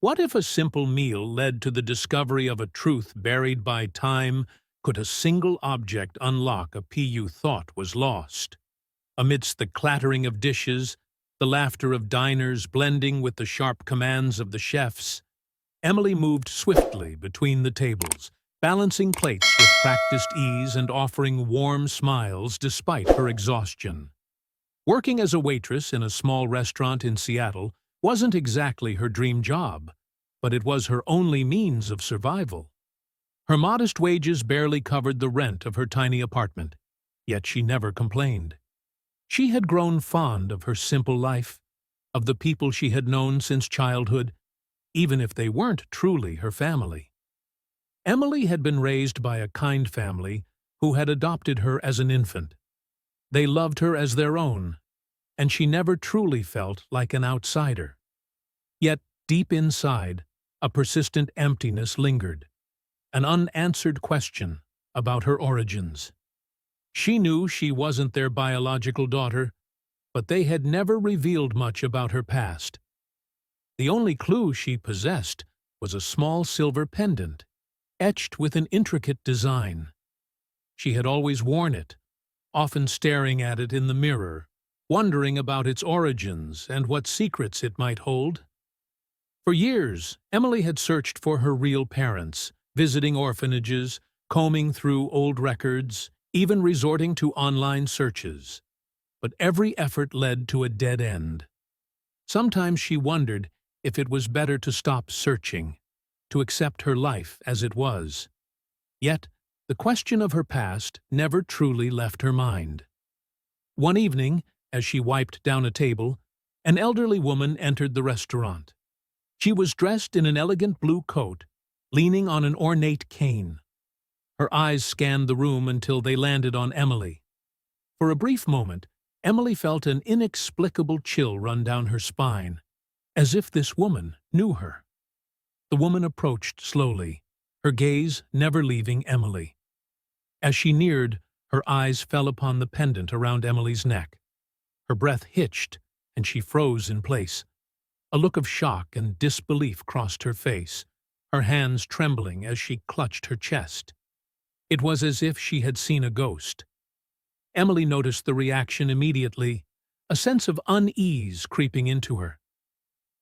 What if a simple meal led to the discovery of a truth buried by time? Could a single object unlock a key you thought was lost? Amidst the clattering of dishes, the laughter of diners blending with the sharp commands of the chefs, Emily moved swiftly between the tables, balancing plates with practiced ease and offering warm smiles despite her exhaustion. Working as a waitress in a small restaurant in Seattle wasn't exactly her dream job, but it was her only means of survival. Her modest wages barely covered the rent of her tiny apartment, yet she never complained. She had grown fond of her simple life, of the people she had known since childhood, even if they weren't truly her family. Emily had been raised by a kind family who had adopted her as an infant. They loved her as their own, and she never truly felt like an outsider. Yet, deep inside, a persistent emptiness lingered, an unanswered question about her origins. She knew she wasn't their biological daughter, but they had never revealed much about her past. The only clue she possessed was a small silver pendant, etched with an intricate design. She had always worn it, often staring at it in the mirror, wondering about its origins and what secrets it might hold. For years, Emily had searched for her real parents, visiting orphanages, combing through old records, even resorting to online searches. But every effort led to a dead end. Sometimes she wondered if it was better to stop searching, to accept her life as it was. Yet, the question of her past never truly left her mind. One evening, as she wiped down a table, an elderly woman entered the restaurant. She was dressed in an elegant blue coat, leaning on an ornate cane. Her eyes scanned the room until they landed on Emily. For a brief moment, Emily felt an inexplicable chill run down her spine, as if this woman knew her. The woman approached slowly, her gaze never leaving Emily. As she neared, her eyes fell upon the pendant around Emily's neck. Her breath hitched, and she froze in place. A look of shock and disbelief crossed her face, her hands trembling as she clutched her chest. It was as if she had seen a ghost. Emily noticed the reaction immediately, a sense of unease creeping into her.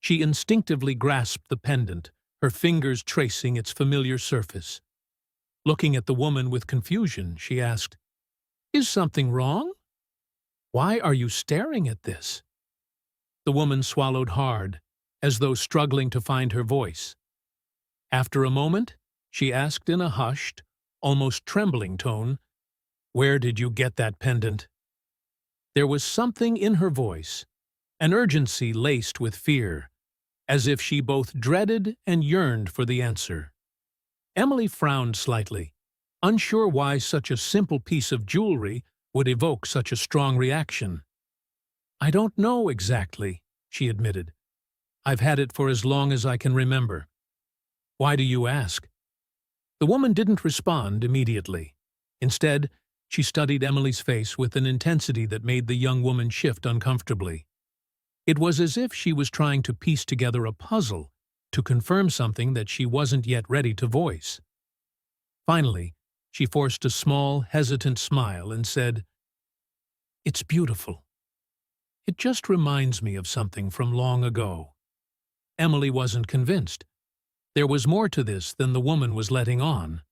She instinctively grasped the pendant, her fingers tracing its familiar surface. Looking at the woman with confusion, she asked, "Is something wrong? Why are you staring at this?" The woman swallowed hard, as though struggling to find her voice. After a moment, she asked in a hushed, almost trembling tone, "Where did you get that pendant?" There was something in her voice, an urgency laced with fear, as if she both dreaded and yearned for the answer. Emily frowned slightly, unsure why such a simple piece of jewelry would evoke such a strong reaction. "I don't know exactly," she admitted. "I've had it for as long as I can remember." "Why do you ask?" The woman didn't respond immediately. Instead, she studied Emily's face with an intensity that made the young woman shift uncomfortably. It was as if she was trying to piece together a puzzle to confirm something that she wasn't yet ready to voice. Finally, she forced a small, hesitant smile and said, "It's beautiful. It just reminds me of something from long ago." Emily wasn't convinced. There was more to this than the woman was letting on.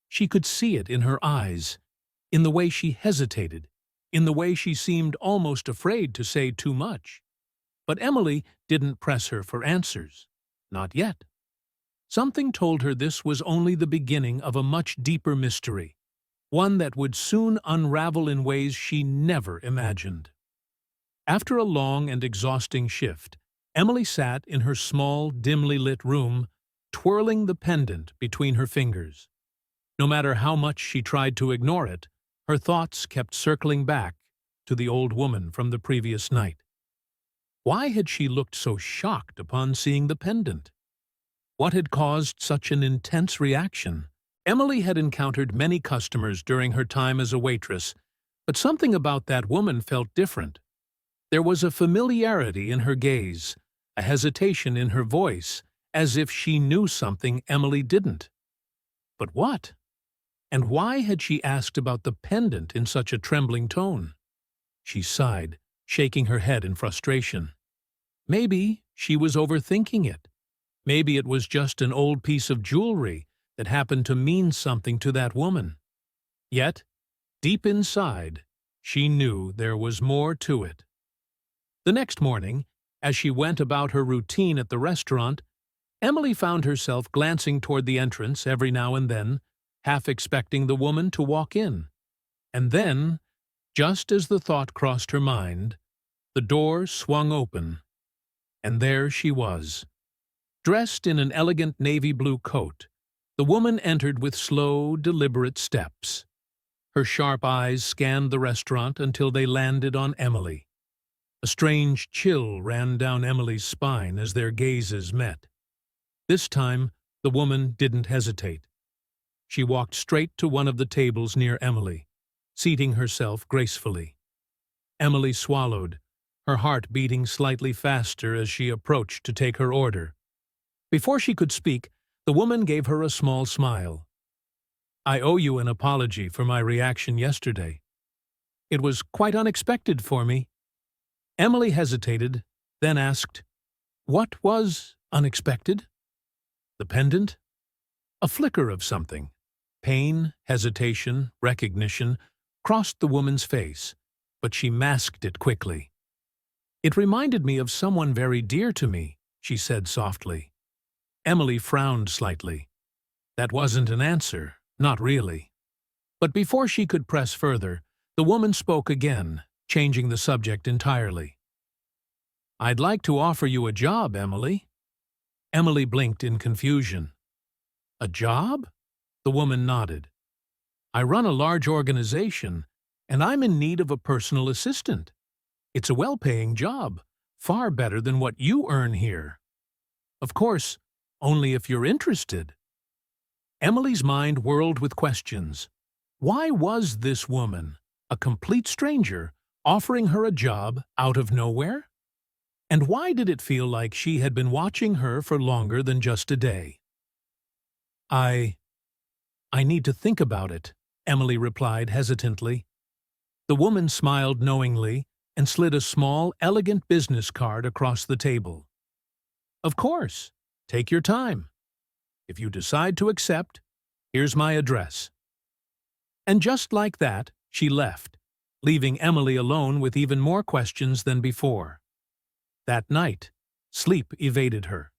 She could see it in her eyes, in the way she hesitated, in the way she seemed almost afraid to say too much. But Emily didn't press her for answers. Not yet. Something told her this was only the beginning of a much deeper mystery, one that would soon unravel in ways she never imagined. After a long and exhausting shift, Emily sat in her small, dimly lit room, twirling the pendant between her fingers. No matter how much she tried to ignore it, her thoughts kept circling back to the old woman from the previous night. Why had she looked so shocked upon seeing the pendant? What had caused such an intense reaction? Emily had encountered many customers during her time as a waitress, but something about that woman felt different. There was a familiarity in her gaze, a hesitation in her voice, as if she knew something Emily didn't. But what? And why had she asked about the pendant in such a trembling tone? She sighed, shaking her head in frustration. Maybe she was overthinking it. Maybe it was just an old piece of jewelry that happened to mean something to that woman. Yet, deep inside, she knew there was more to it. The next morning, as she went about her routine at the restaurant, Emily found herself glancing toward the entrance every now and then, half expecting the woman to walk in. And then, just as the thought crossed her mind, the door swung open, and there she was. Dressed in an elegant navy blue coat, the woman entered with slow, deliberate steps. Her sharp eyes scanned the restaurant until they landed on Emily. A strange chill ran down Emily's spine as their gazes met. This time, the woman didn't hesitate. She walked straight to one of the tables near Emily, seating herself gracefully. Emily swallowed, her heart beating slightly faster as she approached to take her order. Before she could speak, the woman gave her a small smile. "I owe you an apology for my reaction yesterday. It was quite unexpected for me." Emily hesitated, then asked, "What was unexpected?" "The pendant?" A flicker of something, pain, hesitation, recognition, crossed the woman's face, but she masked it quickly. "It reminded me of someone very dear to me," she said softly. Emily frowned slightly. That wasn't an answer, not really. But before she could press further, the woman spoke again, changing the subject entirely. "I'd like to offer you a job, Emily." Emily blinked in confusion. "A job?" The woman nodded. "I run a large organization, and I'm in need of a personal assistant. It's a well-paying job, far better than what you earn here. Of course, only if you're interested." Emily's mind whirled with questions. Why was this woman, a complete stranger, offering her a job out of nowhere? And why did it feel like she had been watching her for longer than just a day? I need to think about it," Emily replied hesitantly. The woman smiled knowingly and slid a small, elegant business card across the table. "Of course. Take your time. If you decide to accept, here's my address." And just like that, she left, leaving Emily alone with even more questions than before. That night, sleep evaded her.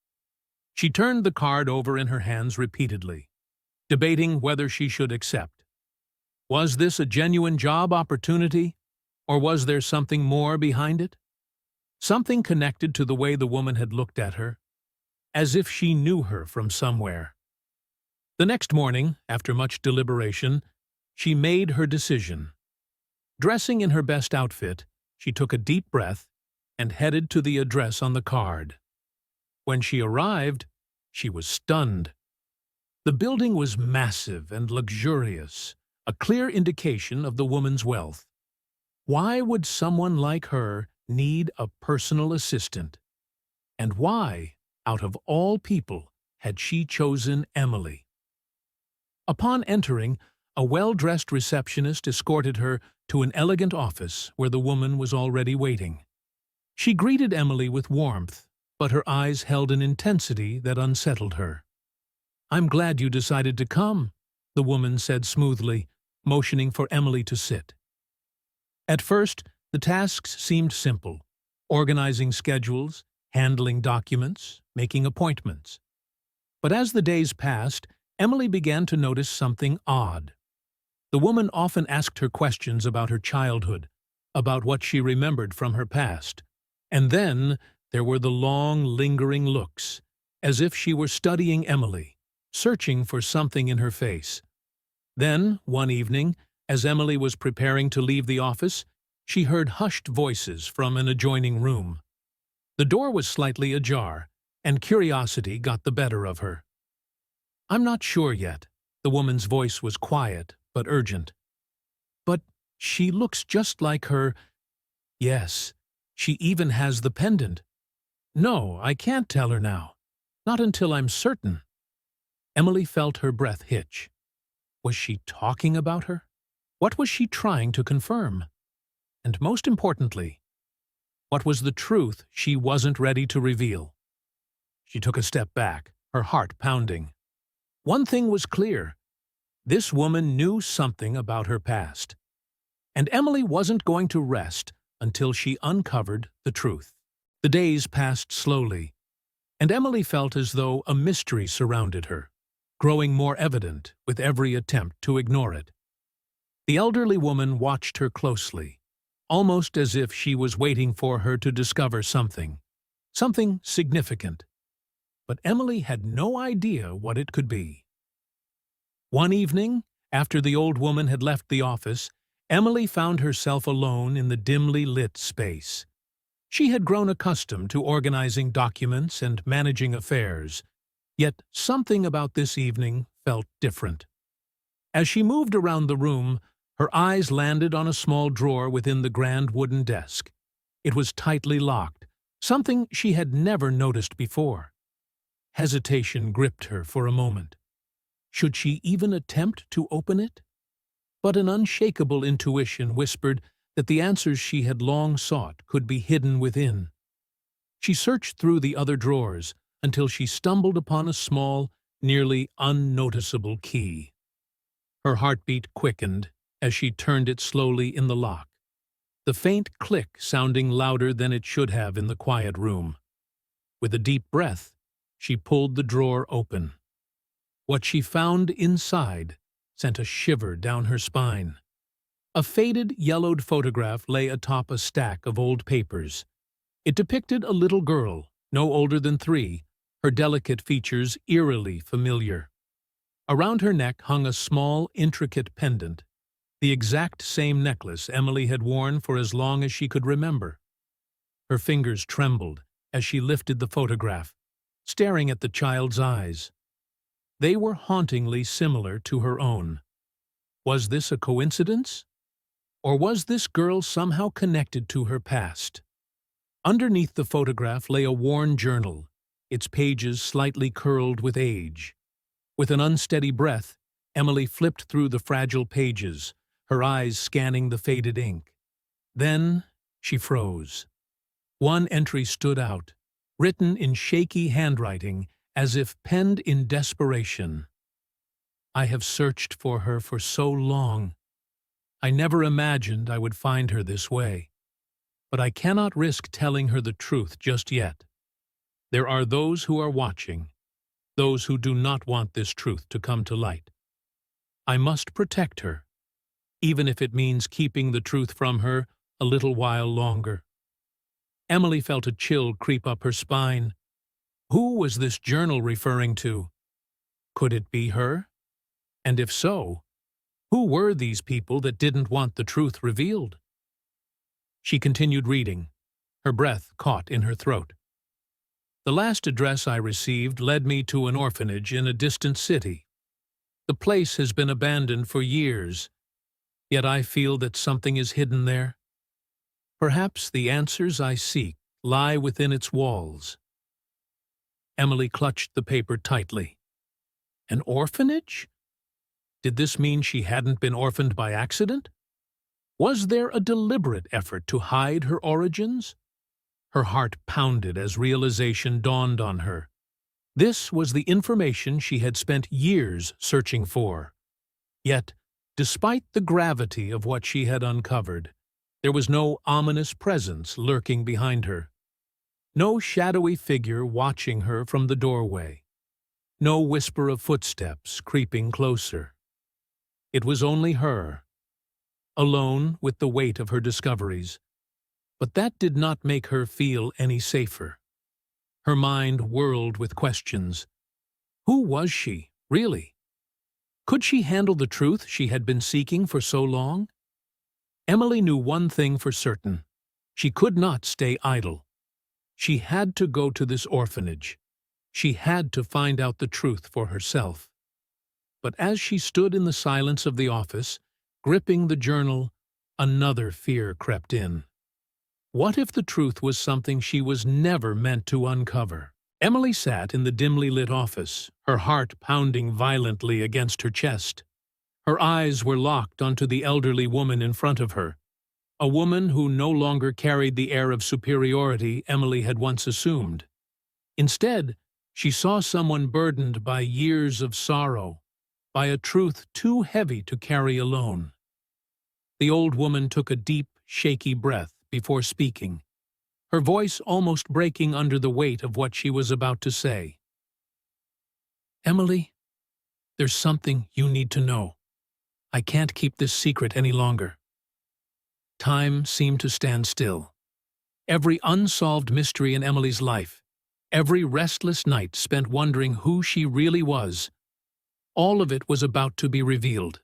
She turned the card over in her hands repeatedly, debating whether she should accept. Was this a genuine job opportunity, or was there something more behind it? Something connected to the way the woman had looked at her, as if she knew her from somewhere. The next morning, after much deliberation, she made her decision. Dressing in her best outfit, she took a deep breath and headed to the address on the card. When she arrived, she was stunned. The building was massive and luxurious, a clear indication of the woman's wealth. Why would someone like her need a personal assistant? And why, out of all people, had she chosen Emily? Upon entering, a well-dressed receptionist escorted her to an elegant office where the woman was already waiting. She greeted Emily with warmth, but her eyes held an intensity that unsettled her. "I'm glad you decided to come," the woman said smoothly, motioning for Emily to sit. At first, the tasks seemed simple: organizing schedules, handling documents, making appointments. But as the days passed, Emily began to notice something odd. The woman often asked her questions about her childhood, about what she remembered from her past. And then there were the long, lingering looks, as if she were studying Emily, searching for something in her face. Then, one evening, as Emily was preparing to leave the office, she heard hushed voices from an adjoining room. The door was slightly ajar, and curiosity got the better of her. "I'm not sure yet." The woman's voice was quiet but urgent. "But she looks just like her—" "Yes, she even has the pendant." "No, I can't tell her now." Not until I'm certain. Emily felt her breath hitch. Was she talking about her? What was she trying to confirm? And most importantly, what was the truth she wasn't ready to reveal? She took a step back, her heart pounding. One thing was clear. This woman knew something about her past. And Emily wasn't going to rest until she uncovered the truth. The days passed slowly, and Emily felt as though a mystery surrounded her, growing more evident with every attempt to ignore it. The elderly woman watched her closely, almost as if she was waiting for her to discover something significant. But Emily had no idea what it could be. One evening, after the old woman had left the office, Emily found herself alone in the dimly lit space. She had grown accustomed to organizing documents and managing affairs, yet something about this evening felt different. As she moved around the room, her eyes landed on a small drawer within the grand wooden desk. It was tightly locked, something she had never noticed before. Hesitation gripped her for a moment. Should she even attempt to open it? But an unshakable intuition whispered that the answers she had long sought could be hidden within. She searched through the other drawers until she stumbled upon a small, nearly unnoticeable key. Her heartbeat quickened as she turned it slowly in the lock, the faint click sounding louder than it should have in the quiet room. With a deep breath, she pulled the drawer open. What she found inside sent a shiver down her spine. A faded, yellowed photograph lay atop a stack of old papers. It depicted a little girl, no older than 3, her delicate features eerily familiar. Around her neck hung a small, intricate pendant, the exact same necklace Emily had worn for as long as she could remember. Her fingers trembled as she lifted the photograph, staring at the child's eyes. They were hauntingly similar to her own. Was this a coincidence? Or was this girl somehow connected to her past? Underneath the photograph lay a worn journal, its pages slightly curled with age. With an unsteady breath, Emily flipped through the fragile pages, her eyes scanning the faded ink. Then she froze. One entry stood out, written in shaky handwriting, as if penned in desperation. I have searched for her for so long. I never imagined I would find her this way. But I cannot risk telling her the truth just yet. There are those who are watching, those who do not want this truth to come to light. I must protect her, even if it means keeping the truth from her a little while longer. Emily felt a chill creep up her spine. Who was this journal referring to? Could it be her? And if so, who were these people that didn't want the truth revealed? She continued reading, her breath caught in her throat. The last address I received led me to an orphanage in a distant city. The place has been abandoned for years, yet I feel that something is hidden there. Perhaps the answers I seek lie within its walls. Emily clutched the paper tightly. An orphanage? Did this mean she hadn't been orphaned by accident? Was there a deliberate effort to hide her origins? Her heart pounded as realization dawned on her. This was the information she had spent years searching for. Yet, despite the gravity of what she had uncovered, there was no ominous presence lurking behind her. No shadowy figure watching her from the doorway. No whisper of footsteps creeping closer. It was only her, alone with the weight of her discoveries. But that did not make her feel any safer. Her mind whirled with questions. Who was she, really? Could she handle the truth she had been seeking for so long? Emily knew one thing for certain. She could not stay idle. She had to go to this orphanage. She had to find out the truth for herself. But as she stood in the silence of the office, gripping the journal, another fear crept in. What if the truth was something she was never meant to uncover? Emily sat in the dimly lit office, her heart pounding violently against her chest. Her eyes were locked onto the elderly woman in front of her, a woman who no longer carried the air of superiority Emily had once assumed. Instead, she saw someone burdened by years of sorrow, by a truth too heavy to carry alone. The old woman took a deep, shaky breath before speaking, her voice almost breaking under the weight of what she was about to say. "Emily, there's something you need to know. I can't keep this secret any longer." Time seemed to stand still. Every unsolved mystery in Emily's life, every restless night spent wondering who she really was, all of it was about to be revealed.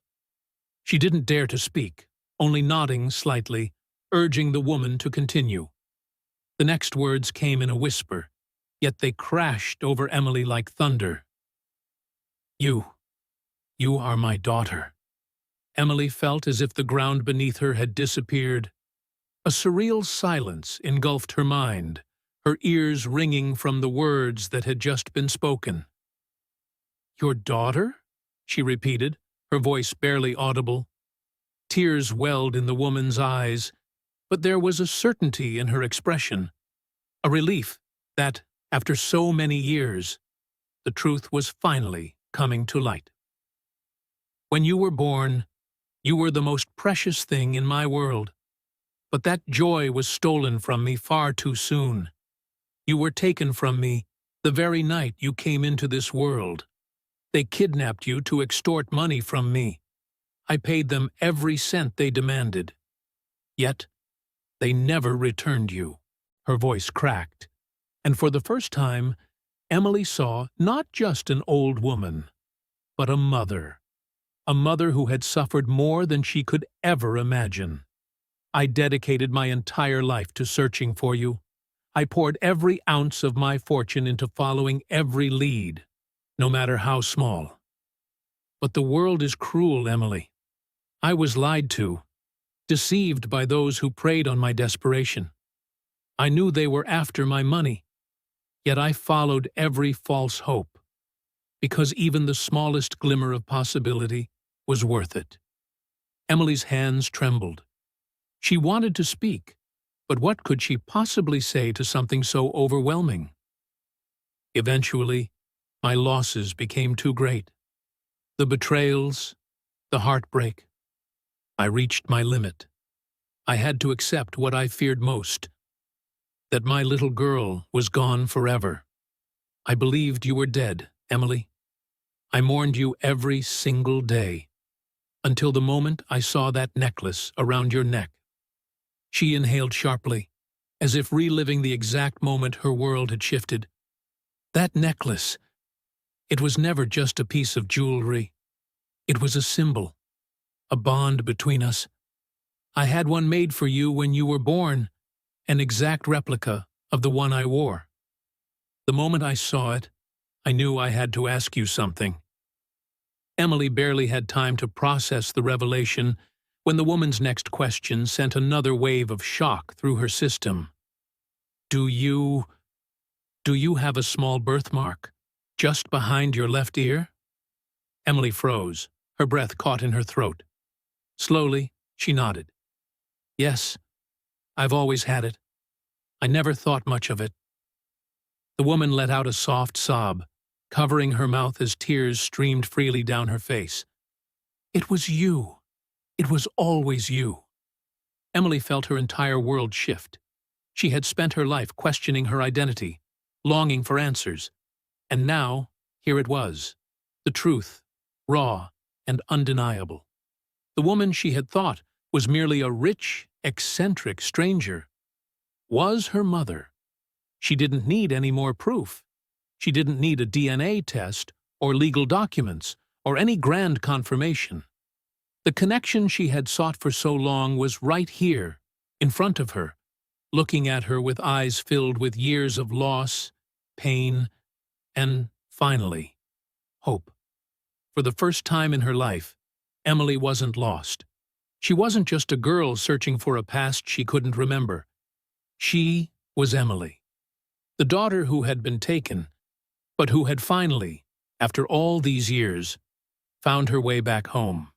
She didn't dare to speak, only nodding slightly, urging the woman to continue. The next words came in a whisper, yet they crashed over Emily like thunder. You are my daughter." Emily felt as if the ground beneath her had disappeared. A surreal silence engulfed her mind, her ears ringing from the words that had just been spoken. "Your daughter?" she repeated, her voice barely audible. Tears welled in the woman's eyes, but there was a certainty in her expression, a relief that, after so many years, the truth was finally coming to light. "When you were born, you were the most precious thing in my world, but that joy was stolen from me far too soon. You were taken from me the very night you came into this world. They kidnapped you to extort money from me. I paid them every cent they demanded. Yet, they never returned you." Her voice cracked, and for the first time, Emily saw not just an old woman, but a mother who had suffered more than she could ever imagine. "I dedicated my entire life to searching for you. I poured every ounce of my fortune into following every lead, no matter how small. But the world is cruel, Emily. I was lied to, deceived by those who preyed on my desperation. I knew they were after my money, yet I followed every false hope, because even the smallest glimmer of possibility was worth it." Emily's hands trembled. She wanted to speak, but what could she possibly say to something so overwhelming? "Eventually, my losses became too great. The betrayals, the heartbreak. I reached my limit. I had to accept what I feared most, that my little girl was gone forever. I believed you were dead, Emily. I mourned you every single day, until the moment I saw that necklace around your neck." She inhaled sharply, as if reliving the exact moment her world had shifted. "That necklace, it was never just a piece of jewelry. It was a symbol, a bond between us. I had one made for you when you were born, an exact replica of the one I wore. The moment I saw it, I knew I had to ask you something." Emily barely had time to process the revelation when the woman's next question sent another wave of shock through her system. Do you have a small birthmark just behind your left ear?" Emily froze, her breath caught in her throat. Slowly, she nodded. "Yes, I've always had it. I never thought much of it." The woman let out a soft sob, covering her mouth as tears streamed freely down her face. "It was you. It was always you." Emily felt her entire world shift. She had spent her life questioning her identity, longing for answers. And now, here it was, the truth, raw and undeniable. The woman she had thought was merely a rich, eccentric stranger was her mother. She didn't need any more proof. She didn't need a DNA test or legal documents or any grand confirmation. The connection she had sought for so long was right here, in front of her, looking at her with eyes filled with years of loss, pain, and, finally, hope. For the first time in her life, Emily wasn't lost. She wasn't just a girl searching for a past she couldn't remember. She was Emily. The daughter who had been taken, but who had finally, after all these years, found her way back home.